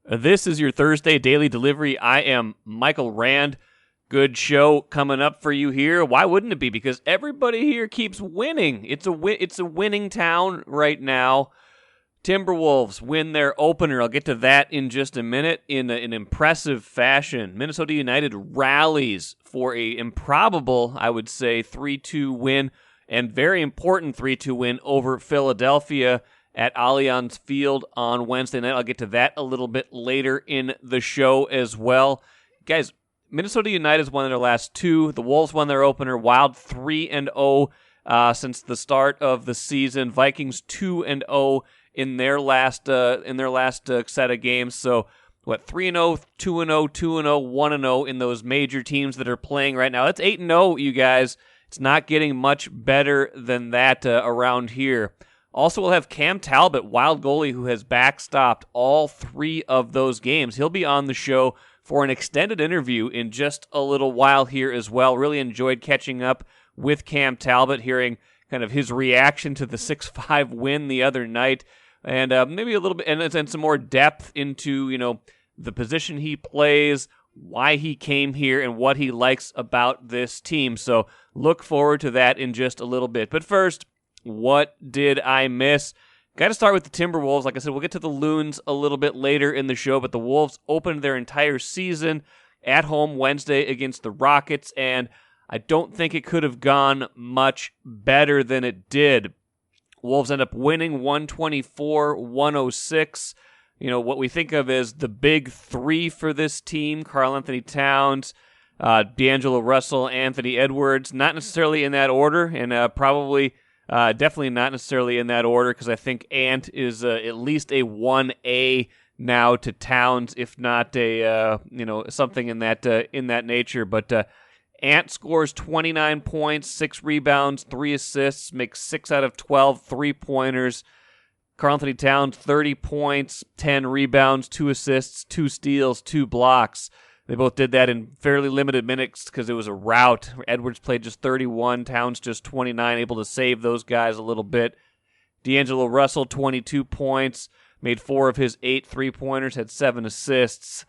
This is your Thursday Daily Delivery. I am Michael Rand. Good show coming up for you here. Why wouldn't it be? Because everybody here keeps winning. It's a winning town right now. Timberwolves win their opener. I'll get to that in just a minute in an impressive fashion. Minnesota United rallies for a improbable, I would say, 3-2 win, and very important 3-2 win over Philadelphia at Allianz Field on Wednesday night. I'll get to that a little bit later in the show as well. Guys, Minnesota United's won their last two. The Wolves won their opener. Wild 3-0 since the start of the season. Vikings 2-0 in their last set of games. So, 3-0, 2-0, 2-0, 1-0 in those major teams that are playing right now. That's 8-0, you guys. It's not getting much better than that around here. Also, we'll have Cam Talbot, Wild goalie, who has backstopped all three of those games. He'll be on the show for an extended interview in just a little while here as well. Really enjoyed catching up with Cam Talbot, hearing kind of his reaction to the 6-5 win the other night, and maybe a little bit, and some more depth into, the position he plays, why he came here, and what he likes about this team. So look forward to that in just a little bit. But first, what did I miss? Got to start with the Timberwolves. Like I said, we'll get to the Loons a little bit later in the show, but the Wolves opened their entire season at home Wednesday against the Rockets, and I don't think it could have gone much better than it did. Wolves end up winning 124-106. What we think of as the big three for this team: Karl-Anthony Towns, D'Angelo Russell, Anthony Edwards. Not necessarily in that order, and definitely not necessarily in that order, because I think Ant is at least a 1A now to Towns, if not a something in that nature. But Ant scores 29 points, 6 rebounds, 3 assists, makes 6 out of 12 3-pointers. Karl-Anthony Towns, 30 points, 10 rebounds, 2 assists, 2 steals, 2 blocks. They both did that in fairly limited minutes because it was a rout. Edwards played just 31, Towns just 29, able to save those guys a little bit. D'Angelo Russell, 22 points, made 4 of his 8 3-pointers, had 7 assists.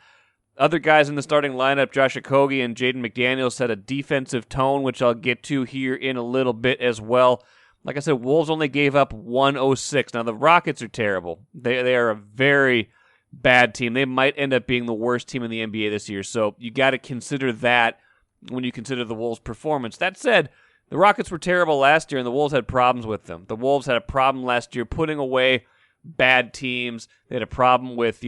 Other guys in the starting lineup, Josh Okogie and Jaden McDaniels, set a defensive tone, which I'll get to here in a little bit as well. Like I said, Wolves only gave up 106. Now, the Rockets are terrible. They are a very bad team. They might end up being the worst team in the NBA this year, so you got to consider that when you consider the Wolves' performance. That said, the Rockets were terrible last year, and the Wolves had problems with them. The Wolves had a problem last year putting away bad teams. They had a problem with,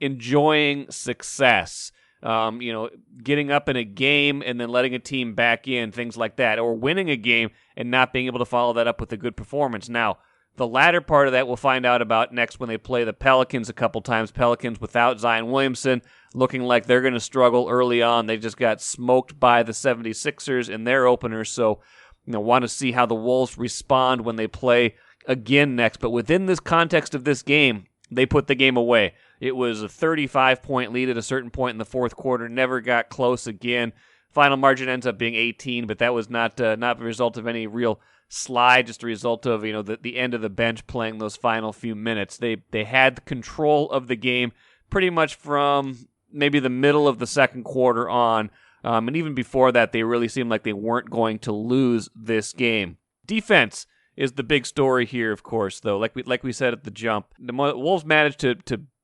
enjoying success, getting up in a game and then letting a team back in, things like that, or winning a game and not being able to follow that up with a good performance. Now, the latter part of that we'll find out about next when they play the Pelicans a couple times. Pelicans without Zion Williamson, looking like they're going to struggle early on. They just got smoked by the 76ers in their opener, so want to see how the Wolves respond when they play again next. But within this context of this game, they put the game away. It was a 35-point lead at a certain point in the fourth quarter, never got close again. Final margin ends up being 18, but that was not the result of any real slide, just a result of the end of the bench playing those final few minutes. They had control of the game pretty much from maybe the middle of the second quarter on, and even before that, they really seemed like they weren't going to lose this game. Defense is the big story here, of course, though. Like we said at the jump, the Wolves managed to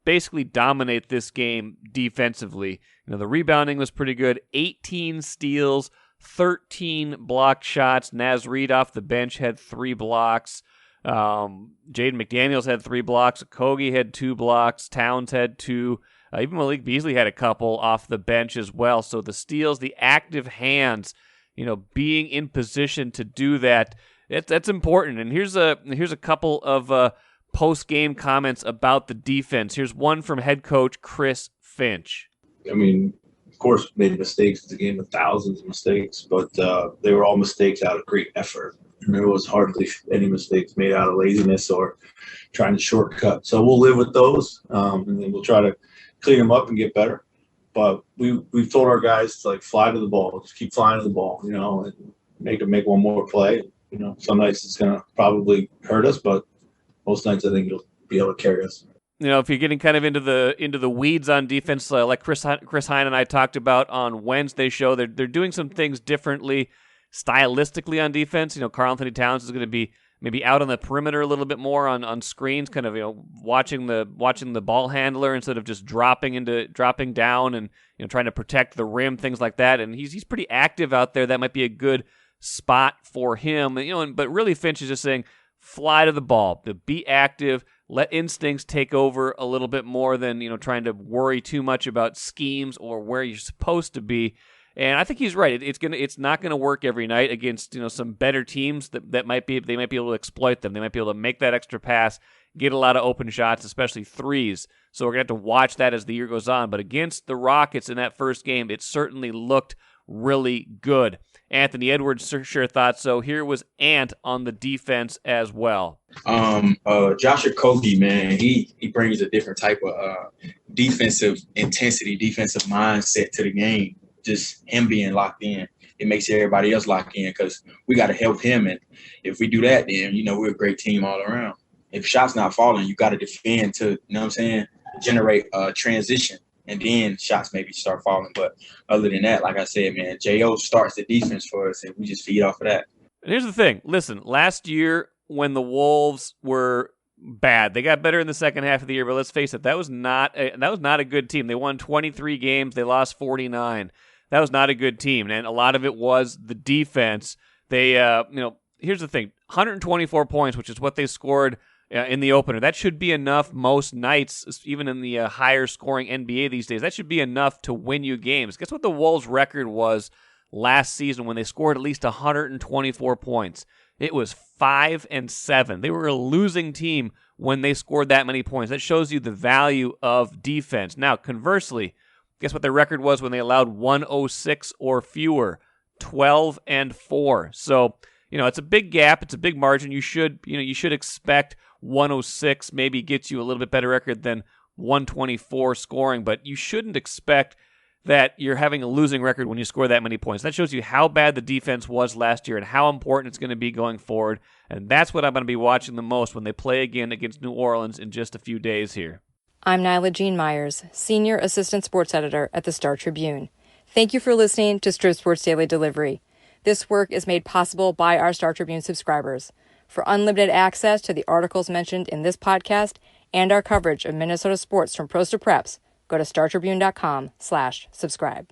basically dominate this game defensively. The rebounding was pretty good. 18 steals, 13 block shots. Naz Reid off the bench had 3 blocks. Jaden McDaniels had 3 blocks. Okogie had 2 blocks. Towns had 2. Even Malik Beasley had a couple off the bench as well. So the steals, the active hands, being in position to do that, that's important. And here's a couple of post-game comments about the defense. Here's one from head coach Chris Finch. Of course, made mistakes. It's a game of thousands of mistakes, but they were all mistakes out of great effort. And there was hardly any mistakes made out of laziness or trying to shortcut. So we'll live with those, and then we'll try to clean them up and get better. But we've told our guys to fly to the ball, just keep flying to the ball, and make them make one more play. Some nights it's gonna probably hurt us, but most nights I think it'll be able to carry us. if you're getting kind of into the weeds on defense, like Chris Hine and I talked about on Wednesday's show, they're doing some things differently stylistically on defense. Karl Anthony Towns is going to be maybe out on the perimeter a little bit more on screens, kind of watching the ball handler instead of just dropping down and trying to protect the rim, things like that. And he's pretty active out there. That might be a good spot for him. But really Finch is just saying, fly to the ball, to be active, let instincts take over a little bit more than trying to worry too much about schemes or where you're supposed to be. And I think he's right. It's not gonna work every night against some better teams that might be able to exploit them. They might be able to make that extra pass, get a lot of open shots, especially threes. So we're gonna have to watch that as the year goes on. But against the Rockets in that first game, it certainly looked really good. Anthony Edwards sure thought so. Here was Ant on the defense as well. Josh Okogie, man, he brings a different type of defensive intensity, defensive mindset to the game. Just him being locked in, it makes everybody else locked in because we got to help him. And if we do that, then, we're a great team all around. If shots not falling, you got to defend to, generate a transition. And then shots maybe start falling. But other than that, like I said, man, J.O. starts the defense for us, and we just feed off of that. And here's the thing. Listen, last year when the Wolves were bad, they got better in the second half of the year, but let's face it, that was not a good team. They won 23 games. They lost 49. That was not a good team, and a lot of it was the defense. They, here's the thing, 124 points, which is what they scored in the opener. That should be enough most nights, even in the higher scoring NBA these days. That should be enough to win you games. Guess what the Wolves' record was last season when they scored at least 124 points? It was 5-7. They were a losing team when they scored that many points. That shows you the value of defense. Now, conversely, guess what their record was when they allowed 106 or fewer? 12-4. So, it's a big gap. It's a big margin. You should expect 106 maybe gets you a little bit better record than 124 scoring, but you shouldn't expect that you're having a losing record when you score that many points. That shows you how bad the defense was last year and how important it's going to be going forward, and that's what I'm going to be watching the most when they play again against New Orleans in just a few days here. I'm Nyla Jean Myers, Senior Assistant Sports Editor at the Star Tribune. Thank you for listening to Strip Sports Daily Delivery. This work is made possible by our Star Tribune subscribers. For unlimited access to the articles mentioned in this podcast and our coverage of Minnesota sports from pros to preps, go to startribune.com/subscribe.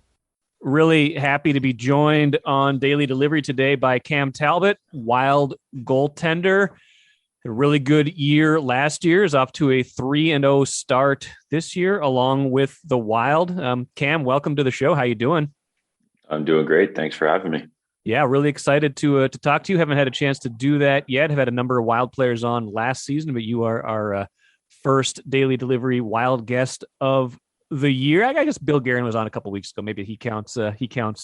Really happy to be joined on Daily Delivery today by Cam Talbot, Wild goaltender. A really good year last year, is off to a 3-0 start this year, along with the Wild. Cam, welcome to the show. How you doing? I'm doing great. Thanks for having me. Yeah, really excited to talk to you. Haven't had a chance to do that yet. Have had a number of Wild players on last season, but you are our first Daily Delivery Wild guest of the year. I guess Bill Guerin was on a couple weeks ago. Maybe he counts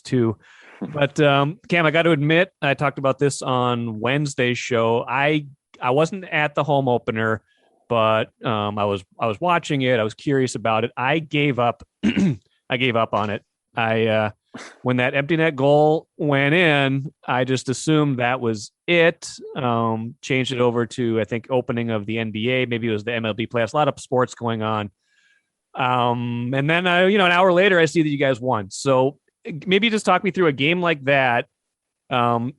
too. But Cam, I got to admit, I talked about this on Wednesday's show. I wasn't at the home opener, but I was watching it. I was curious about it. I gave up. I gave up on it. When that empty net goal went in, I just assumed that was it. Changed it over to, I think, opening of the NBA. Maybe it was the MLB playoffs. A lot of sports going on. And then, an hour later, I see that you guys won. So maybe just talk me through a game like that.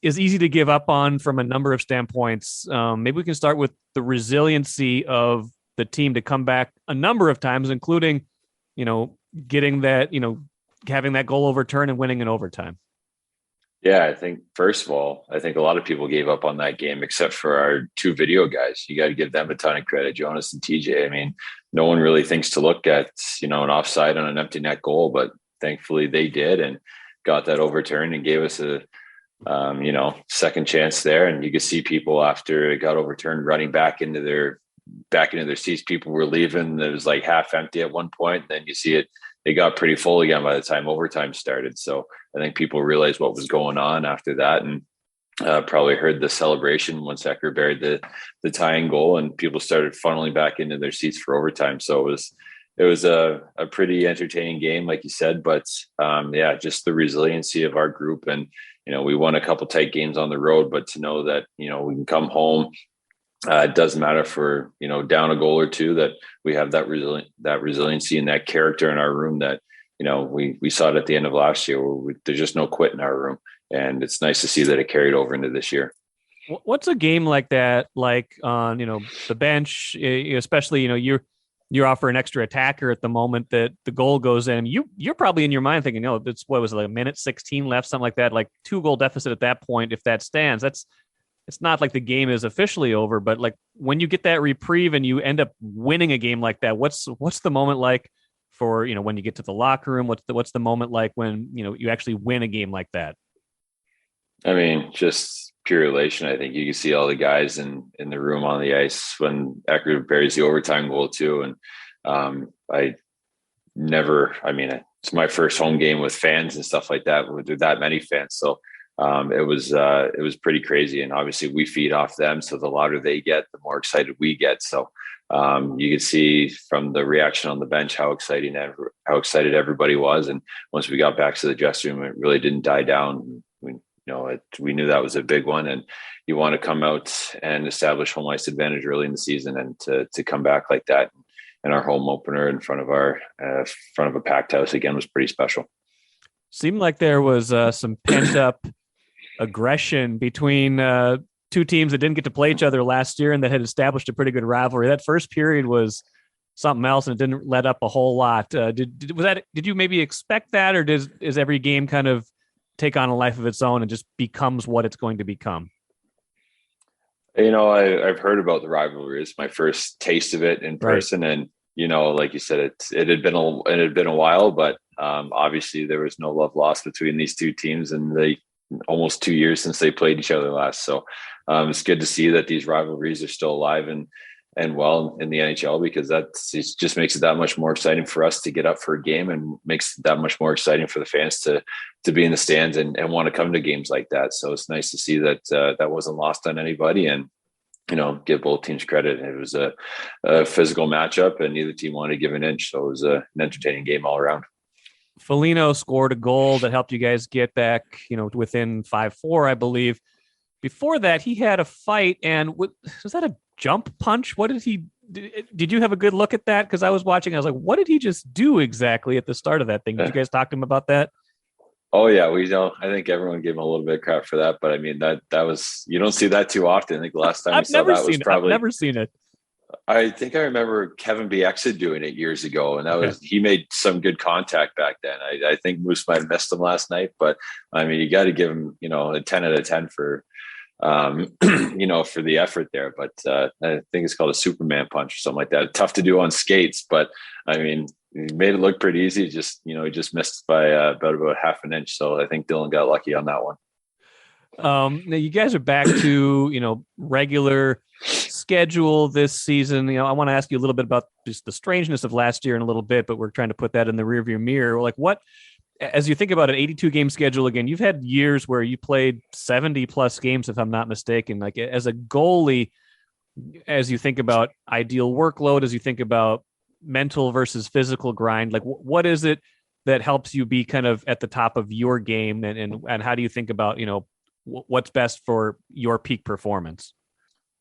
Is easy to give up on from a number of standpoints. Maybe we can start with the resiliency of the team to come back a number of times, including, getting that, having that goal overturned and winning in overtime. Yeah, I think, first of all, a lot of people gave up on that game except for our two video guys. You got to give them a ton of credit, Jonas and TJ. I mean, no one really thinks to look at, an offside on an empty net goal, but thankfully they did and got that overturned and gave us a, second chance there. And you could see people after it got overturned running back into their seats. People were leaving. It was like half empty at one point. Then you see it got pretty full again by the time overtime started. So I think people realized what was going on after that, and probably heard the celebration once Ecker buried the tying goal, and people started funneling back into their seats for overtime. So it was a pretty entertaining game, like you said, but just the resiliency of our group. And, we won a couple tight games on the road, but to know that, we can come home it doesn't matter if we're, down a goal or two, that we have that resiliency and that character in our room that, we saw it at the end of last year where there's just no quit in our room. And it's nice to see that it carried over into this year. What's a game like that like on, the bench, especially, you're offering an extra attacker at the moment that the goal goes in. You're probably in your mind thinking, it's what was it, like a minute 16 left, something like that, like 2-goal deficit at that point. If that stands, it's not like the game is officially over, but like when you get that reprieve and you end up winning a game like that, what's the moment like for, when you get to the locker room? What's the moment like when, you actually win a game like that? I mean, just pure elation. I think you can see all the guys in the room on the ice when Eckert buries the overtime goal too. And it's my first home game with fans and stuff like that, with that many fans. So it was pretty crazy. And obviously we feed off them. So the louder they get, the more excited we get. So you could see from the reaction on the bench how excited everybody was. And once we got back to the dressing room, it really didn't die down. We knew that was a big one, and you want to come out and establish home ice advantage early in the season, and to come back like that in our home opener in front of a packed house again was pretty special. Seemed like there was some pent up aggression between two teams that didn't get to play each other last year and that had established a pretty good rivalry. That first period was something else, and it didn't let up a whole lot. Did you maybe expect that, or is every game kind of take on a life of its own and just becomes what it's going to become? I've heard about the rivalry. It's my first taste of it in person. Right. And, like you said, it had been a while, but obviously there was no love lost between these two teams in the almost 2 years since they played each other last. So it's good to see that these rivalries are still alive and well in the NHL, because it just makes it that much more exciting for us to get up for a game, and makes it that much more exciting for the fans to be in the stands and want to come to games like that. So it's nice to see that that wasn't lost on anybody, and give both teams credit. It was a physical matchup, and neither team wanted to give an inch. So it was an entertaining game all around. Foligno scored a goal that helped you guys get back, within 5-4, I believe. Before that, he had a fight, and was that a jump punch? What did you have a good look at that? Because I was watching, I was like, what did he just do exactly at the start of that thing? Did you guys talk to him about that? Oh yeah, I think everyone gave him a little bit of crap for that, but I mean that was, you don't see that too often. I think the last time I've never seen it. I think I remember Kevin Bieksa doing it years ago, and he made some good contact back then. I think Moose might have missed him last night, but I mean, you got to give him, a 10 out of 10 for, for the effort there. But I think it's called a Superman punch or something like that. Tough to do on skates, but I mean, he made it look pretty easy. Just, he just missed by about half an inch. So I think Dylan got lucky on that one. Now you guys are back to, regular schedule this season. I want to ask you a little bit about just the strangeness of last year in a little bit, but we're trying to put that in the rearview mirror. Like, what, as you think about an 82 game schedule again, you've had years where you played 70 plus games, if I'm not mistaken. Like, as a goalie, as you think about ideal workload, as you think about mental versus physical grind, like what is it that helps you be kind of at the top of your game, and how do you think about, what's best for your peak performance?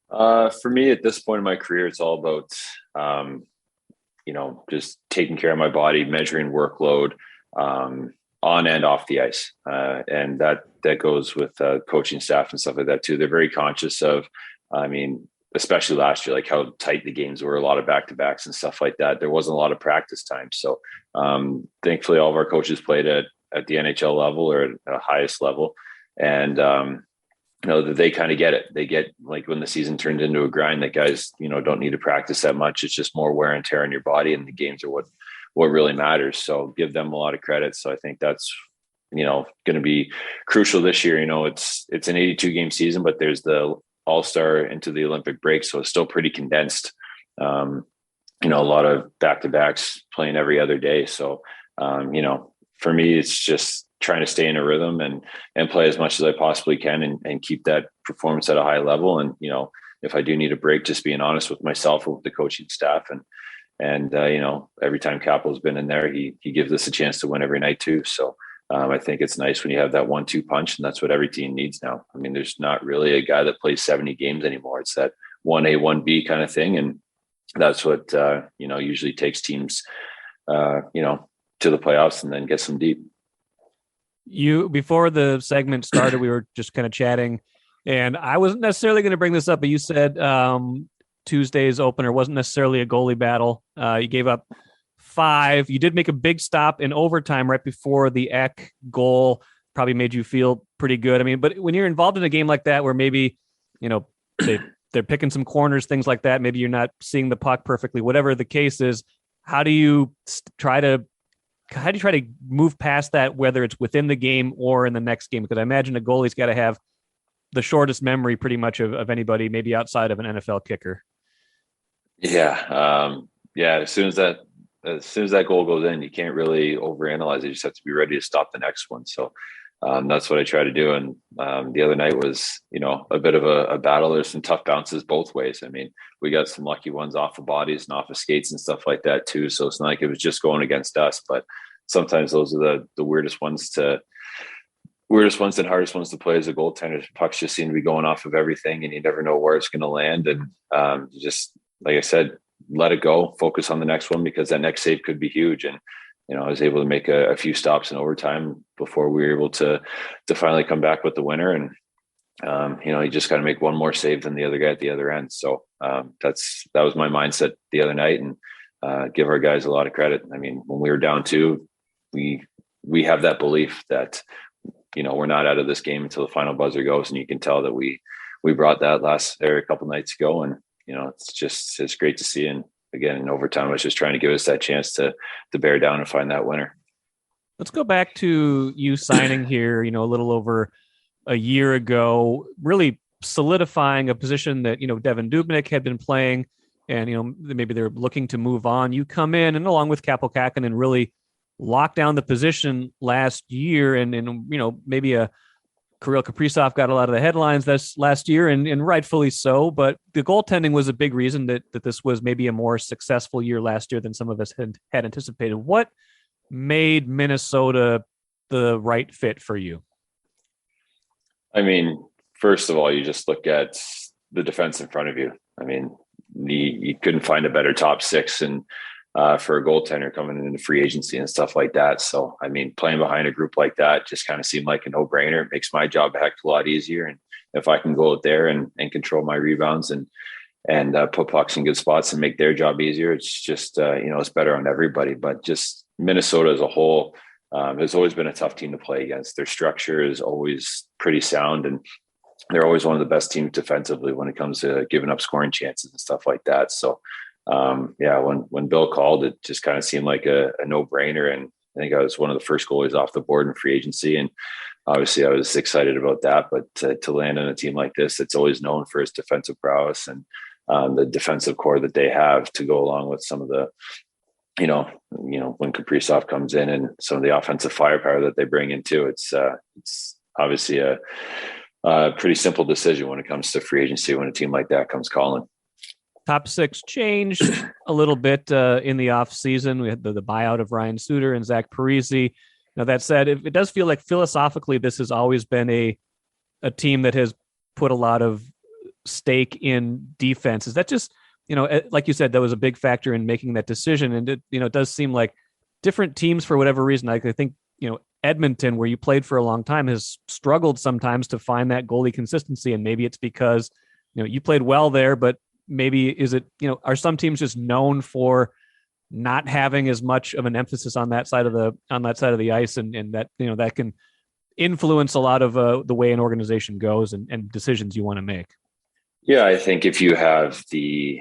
For me at this point in my career, it's all about, just taking care of my body, measuring workload, on and off the ice. And that goes with coaching staff and stuff like that too. They're very conscious of, especially last year, like how tight the games were, a lot of back-to-backs and stuff like that. There wasn't a lot of practice time. So thankfully all of our coaches played at the NHL level or at the highest level. And, they kind of get it. They get, like, when the season turns into a grind, that guys, don't need to practice that much. It's just more wear and tear on your body, and the games are what really matters. So give them a lot of credit. So I think that's, going to be crucial this year. It's an 82 game season, but there's the All-Star into the Olympic break. So it's still pretty condensed. A lot of back-to-backs playing every other day. So, for me, it's just trying to stay in a rhythm and play as much as I possibly can and keep that performance at a high level. And, if I do need a break, just being honest with myself or with the coaching staff. And every time Capo's been in there, he gives us a chance to win every night too. So I think it's nice when you have that 1-2 punch, and that's what every team needs now. I mean, there's not really a guy that plays 70 games anymore. It's that 1A, 1B kind of thing. And that's what, usually takes teams, to the playoffs and then gets them deep. Before the segment started, we were just kind of chatting, and I wasn't necessarily going to bring this up, but you said Tuesday's opener wasn't necessarily a goalie battle. You gave up 5. You did make a big stop in overtime right before the Eck goal. Probably made you feel pretty good. I mean, but when you're involved in a game like that, where maybe, they're picking some corners, things like that, maybe you're not seeing the puck perfectly, whatever the case is, how do you try to move past that, whether it's within the game or in the next game? Because I imagine a goalie's got to have the shortest memory pretty much of anybody, maybe outside of an NFL kicker. Yeah. As soon as that goal goes in, you can't really overanalyze it. You just have to be ready to stop the next one. So that's what I try to do. And the other night was, a bit of a battle. There's some tough bounces both ways. I mean, we got some lucky ones off of bodies and off of skates and stuff like that too. So it's not like it was just going against us, but sometimes those are the weirdest ones and hardest ones to play as a goaltender. Pucks just seem to be going off of everything, and you never know where it's going to land. And just, like I said, let it go, focus on the next one, because that next save could be huge. And, I was able to make a few stops in overtime before we were able to finally come back with the winner. And, you just got to make one more save than the other guy at the other end. So that was my mindset the other night, and give our guys a lot of credit. I mean, when we were down 2, we have that belief that, we're not out of this game until the final buzzer goes. And you can tell that we brought that a couple nights ago. And, it's great to see. And again, in overtime, I was just trying to give us that chance to bear down and find that winner. Let's go back to you signing here, a little over a year ago, really solidifying a position that, Devin Dubnyk had been playing, and, maybe they're looking to move on. You come in, and along with Kaapo Kähkönen, really lock down the position last year. And maybe Kirill Kaprizov got a lot of the headlines this last year, and rightfully so. But the goaltending was a big reason that this was maybe a more successful year last year than some of us had anticipated. What made Minnesota the right fit for you? I mean, first of all, you just look at the defense in front of you. I mean, you couldn't find a better top 6 and for a goaltender coming into free agency and stuff like that. So, I mean, playing behind a group like that just kind of seemed like a no-brainer. It makes my job a heck of a lot easier. And if I can go out there and control my rebounds and put pucks in good spots and make their job easier, it's just, it's better on everybody. But just Minnesota as a whole has always been a tough team to play against. Their structure is always pretty sound, and they're always one of the best teams defensively when it comes to giving up scoring chances and stuff like that. So, when Bill called, it just kind of seemed like a no-brainer. And I think I was one of the first goalies off the board in free agency. And obviously I was excited about that, but to land on a team like this, that's always known for its defensive prowess and the defensive core that they have to go along with some of the, when Kaprizov comes in and some of the offensive firepower that they bring in too, it's obviously a pretty simple decision when it comes to free agency when a team like that comes calling. Top 6 changed a little bit in the off season. We had the buyout of Ryan Suter and Zach Parise. Now, that said, it does feel like philosophically this has always been a team that has put a lot of stake in defense. Is that just, like you said, that was a big factor in making that decision? And it does seem like different teams, for whatever reason, I think, Edmonton, where you played for a long time, has struggled sometimes to find that goalie consistency. And maybe it's because, you played well there, but maybe is it, are some teams just known for not having as much of an emphasis on that side of the ice, and that, that can influence a lot of the way an organization goes and decisions you want to make? Yeah, I think if you have the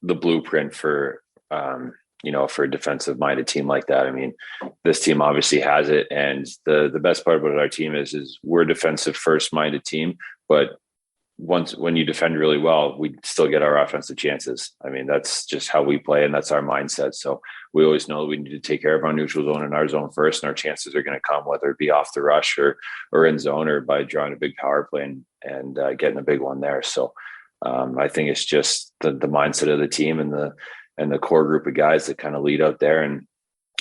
blueprint for, for a defensive minded team like that, I mean, this team obviously has it. And the best part about our team is we're a defensive first minded team, but when you defend really well, we still get our offensive chances. I mean, that's just how we play, and that's our mindset. So we always know we need to take care of our neutral zone and our zone first, and our chances are going to come, whether it be off the rush or in zone, or by drawing a big power play and getting a big one there. So I think it's just the mindset of the team and the core group of guys that kind of lead out there. And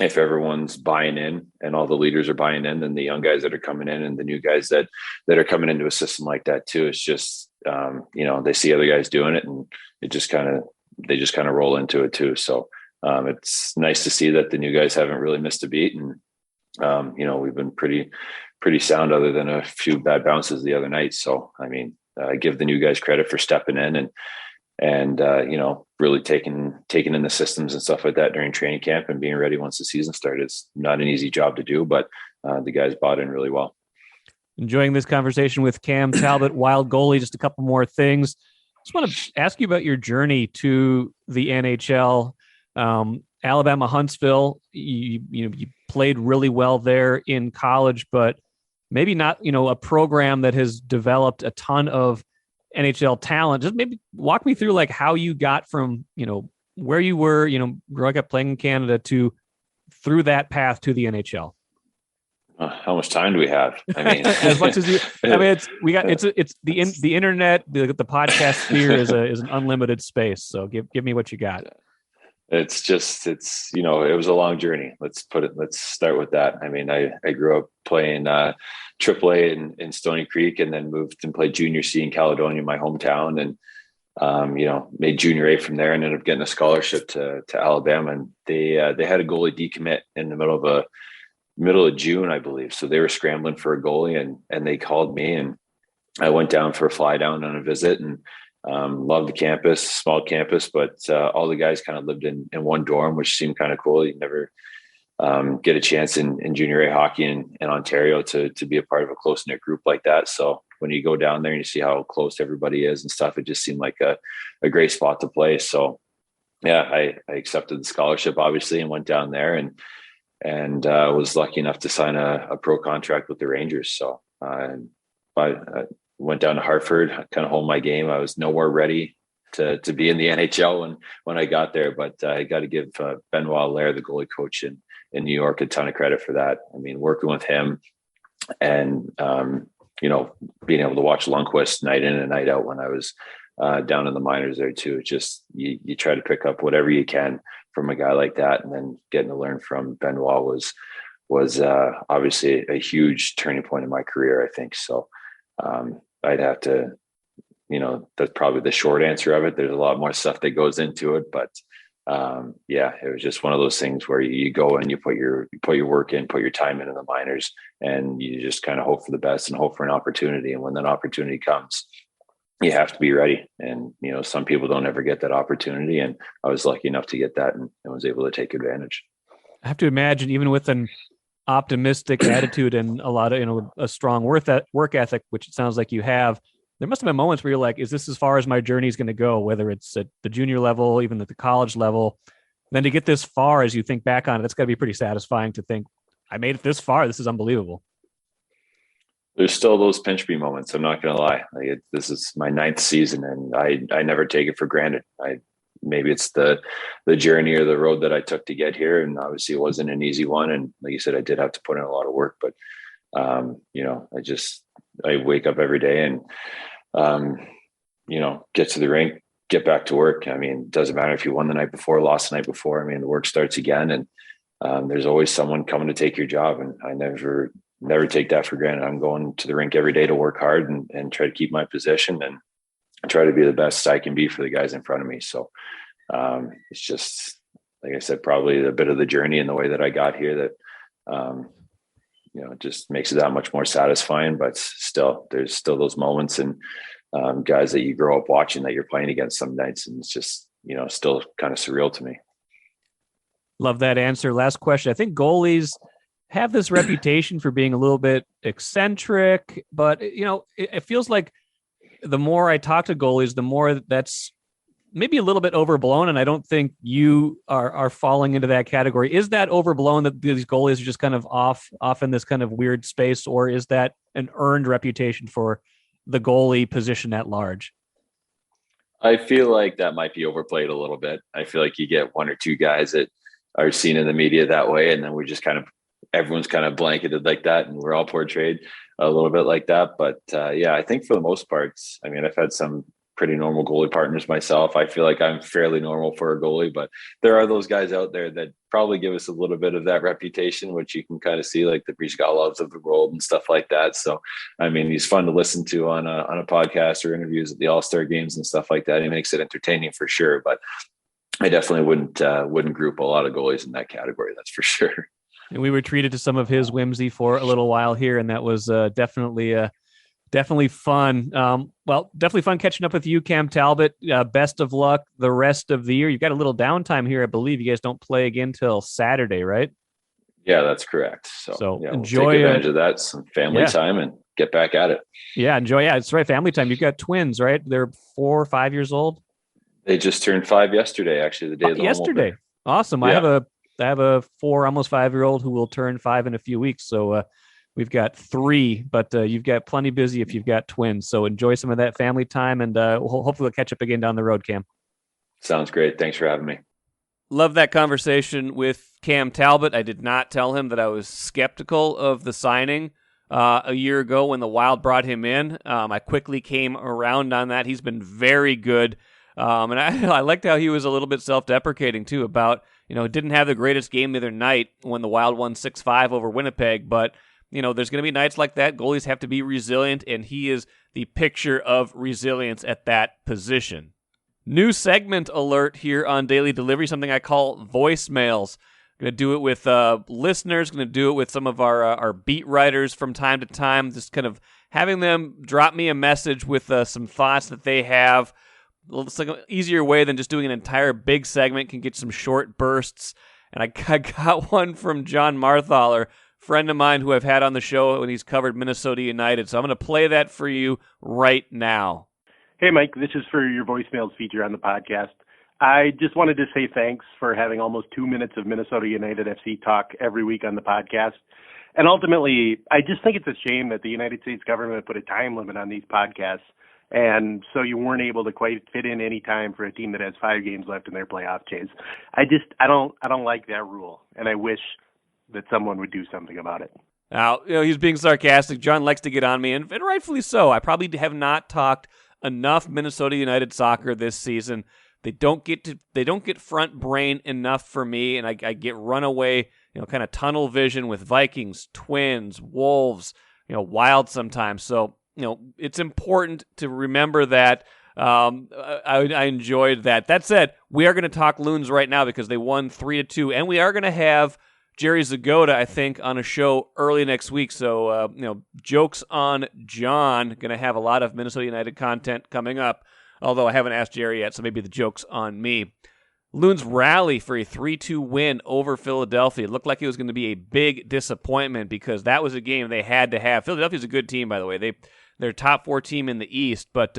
if everyone's buying in and all the leaders are buying in, then the young guys that are coming in and the new guys that are coming into a system like that too, it's just they see other guys doing it, and they just kind of roll into it too. So it's nice to see that the new guys haven't really missed a beat, and we've been pretty sound, other than a few bad bounces the other night. So I mean, I give the new guys credit for stepping in and really taking in the systems and stuff like that during training camp and being ready once the season started. It's not an easy job to do, but the guys bought in really well. Enjoying this conversation with Cam Talbot, Wild goalie. Just a couple more things. Just want to ask you about your journey to the NHL. Alabama Huntsville, you played really well there in college, but maybe not, a program that has developed a ton of NHL talent. Just maybe walk me through like how you got from, where you were, growing up playing in Canada through that path to the NHL. How much time do we have? I mean, as much as you. I mean, it's the internet. The podcast sphere is an unlimited space. So give me what you got. It was a long journey. Let's start with that. I mean, I grew up playing AAA in Stony Creek, and then moved and played junior C in Caledonia, my hometown, and made junior A from there, and ended up getting a scholarship to Alabama. And they had a goalie decommit in the middle of June, I believe. So they were scrambling for a goalie, and they called me, and I went down for a fly down on a visit, and loved the campus, small campus, but all the guys kind of lived in one dorm, which seemed kind of cool. You never get a chance in junior A hockey in Ontario to be a part of a close knit group like that. So when you go down there and you see how close everybody is and stuff, it just seemed like a great spot to play. So yeah, I accepted the scholarship obviously and went down there and was lucky enough to sign a pro contract with the Rangers. So I went down to Hartford, kind of honed my game. I was nowhere ready to be in the NHL when I got there, but I got to give Benoit Allaire, the goalie coach in New York, a ton of credit for that. I mean, working with him and, being able to watch Lundqvist night in and night out when I was down in the minors there too. It's just, you try to pick up whatever you can from a guy like that. And then getting to learn from Benoit was obviously a huge turning point in my career, I think. So I'd have to, that's probably the short answer of it. There's a lot more stuff that goes into it, but it was just one of those things where you go and you put your work in, put your time in the minors, and you just kind of hope for the best and hope for an opportunity. And when that opportunity comes, you have to be ready. And, some people don't ever get that opportunity. And I was lucky enough to get that and was able to take advantage. I have to imagine, even with an optimistic attitude and a lot of, a strong work ethic, which it sounds like you have, there must have been moments where you're like, is this as far as my journey is going to go, whether it's at the junior level, even at the college level? Then to get this far, as you think back on it, that's got to be pretty satisfying to think, I made it this far. This is unbelievable. There's still those pinch me moments. I'm not going to lie. This is my 9th season, and I never take it for granted. Maybe it's the journey or the road that I took to get here. And obviously it wasn't an easy one. And like you said, I did have to put in a lot of work, but I wake up every day and, get to the rink, get back to work. I mean, it doesn't matter if you won the night before, lost the night before. I mean, the work starts again, and there's always someone coming to take your job. And I never take that for granted. I'm going to the rink every day to work hard and try to keep my position and try to be the best I can be for the guys in front of me. So it's just, like I said, probably a bit of the journey and the way that I got here that, it just makes it that much more satisfying. But still, there's still those moments and guys that you grow up watching that you're playing against some nights, and it's just, still kind of surreal to me. Love that answer. Last question. I think goalies have this reputation for being a little bit eccentric, but it feels like the more I talk to goalies, the more that's maybe a little bit overblown. And I don't think you are falling into that category. Is that overblown that these goalies are just kind of off in this kind of weird space, or is that an earned reputation for the goalie position at large? I feel like that might be overplayed a little bit. I feel like you get one or two guys that are seen in the media that way, and then we're just everyone's kind of blanketed like that, and we're all portrayed a little bit like that. But I think for the most part, I mean, I've had some pretty normal goalie partners myself. I feel like I'm fairly normal for a goalie, but there are those guys out there that probably give us a little bit of that reputation, which you can kind of see, like the Brizgalovs of the world and stuff like that. So, I mean, he's fun to listen to on a podcast or interviews at the All-Star games and stuff like that. He makes it entertaining for sure, but I definitely wouldn't group a lot of goalies in that category. That's for sure. And we were treated to some of his whimsy for a little while here, and that was definitely fun. Definitely fun catching up with you, Cam Talbot. Best of luck the rest of the year. You've got a little downtime here. I believe you guys don't play again till Saturday, right? Yeah, that's correct. So enjoy, we'll take advantage of that, some family time, and get back at it. Yeah, enjoy. Yeah, it's right. Family time. You've got twins, right? They're 4 or 5 years old. They just turned 5 yesterday, actually, the day of the yesterday. Awesome. Yeah. I have a 4, almost 5-year-old who will turn 5 in a few weeks. So we've got 3, but you've got plenty busy if you've got twins. So enjoy some of that family time, and hopefully we'll catch up again down the road, Cam. Sounds great. Thanks for having me. Love that conversation with Cam Talbot. I did not tell him that I was skeptical of the signing a year ago when the Wild brought him in. I quickly came around on that. He's been very good. And I liked how he was a little bit self-deprecating, too, about, didn't have the greatest game the other night when the Wild won 6-5 over Winnipeg. But, there's going to be nights like that. Goalies have to be resilient, and he is the picture of resilience at that position. New segment alert here on Daily Delivery, something I call voicemails. Going to do it with listeners, going to do it with some of our beat writers from time to time, just kind of having them drop me a message with some thoughts that they have. It's like an easier way than just doing an entire big segment, can get some short bursts. And I got one from Jon Marthaler, friend of mine who I've had on the show when he's covered Minnesota United. So I'm going to play that for you right now. Hey, Mike, this is for your voicemails feature on the podcast. I just wanted to say thanks for having almost 2 minutes of Minnesota United FC talk every week on the podcast. And ultimately, I just think it's a shame that the United States government put a time limit on these podcasts. And so you weren't able to quite fit in any time for a team that has 5 games left in their playoff chase. I don't like that rule, and I wish that someone would do something about it. Now, he's being sarcastic. John likes to get on me, and rightfully so. I probably have not talked enough Minnesota United soccer this season. They don't get front brain enough for me, and I get runaway, kind of tunnel vision with Vikings, Twins, Wolves, Wild sometimes. So, it's important to remember that. I enjoyed that. That said, we are going to talk Loons right now because they won 3-2, and we are going to have Jerry Zagoda, I think, on a show early next week. So, jokes on John. Going to have a lot of Minnesota United content coming up, although I haven't asked Jerry yet, so maybe the joke's on me. Loons rally for a 3-2 win over Philadelphia. It looked like it was going to be a big disappointment because that was a game they had to have. Philadelphia's a good team, by the way. They're top 4 team in the East, but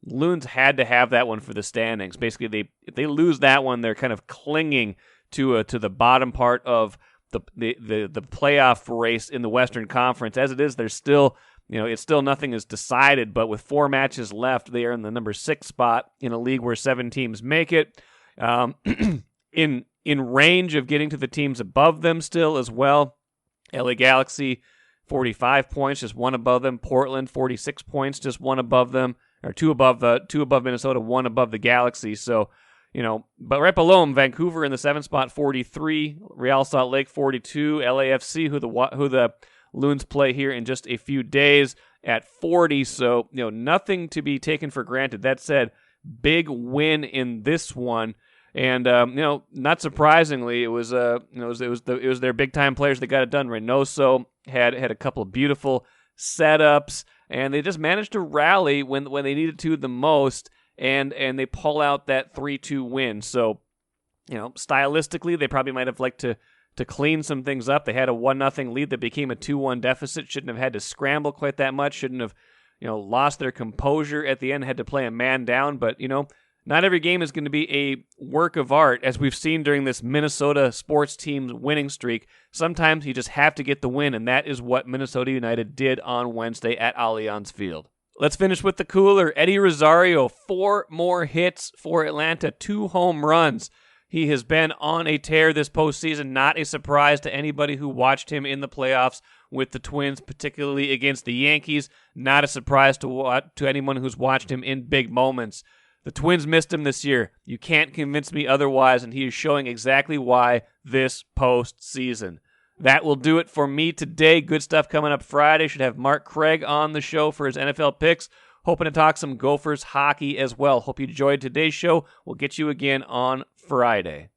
Loons had to have that one for the standings. Basically, if they lose that one, they're kind of clinging to the bottom part of the playoff race in the Western Conference. As it is, there's still it's still nothing is decided. But with 4 matches left, they are in the number 6 spot in a league where 7 teams make it. In range of getting to the teams above them still as well. LA Galaxy, 45 points, just 1 above them. Portland, 46 points, just 1 above them, or 2 above Minnesota, 1 above the Galaxy. So, but right below them, Vancouver in the 7th spot, 43. Real Salt Lake, 42. LAFC, who the Loons play here in just a few days, at 40. So, nothing to be taken for granted. That said, big win in this one. And not surprisingly, it was their big time players that got it done. Reynoso had a couple of beautiful setups, and they just managed to rally when they needed to the most, and they pull out that 3-2 win. So, stylistically, they probably might have liked to clean some things up. They had a 1-0 lead that became a 2-1 deficit. Shouldn't have had to scramble quite that much. Shouldn't have lost their composure at the end. Had to play a man down, but not every game is going to be a work of art, as we've seen during this Minnesota sports team's winning streak. Sometimes you just have to get the win, and that is what Minnesota United did on Wednesday at Allianz Field. Let's finish with the cooler. Eddie Rosario, 4 more hits for Atlanta, 2 home runs. He has been on a tear this postseason, not a surprise to anybody who watched him in the playoffs with the Twins, particularly against the Yankees. Not a surprise to anyone who's watched him in big moments. The Twins missed him this year. You can't convince me otherwise, and he is showing exactly why this postseason. That will do it for me today. Good stuff coming up Friday. Should have Mark Craig on the show for his NFL picks. Hoping to talk some Gophers hockey as well. Hope you enjoyed today's show. We'll get you again on Friday.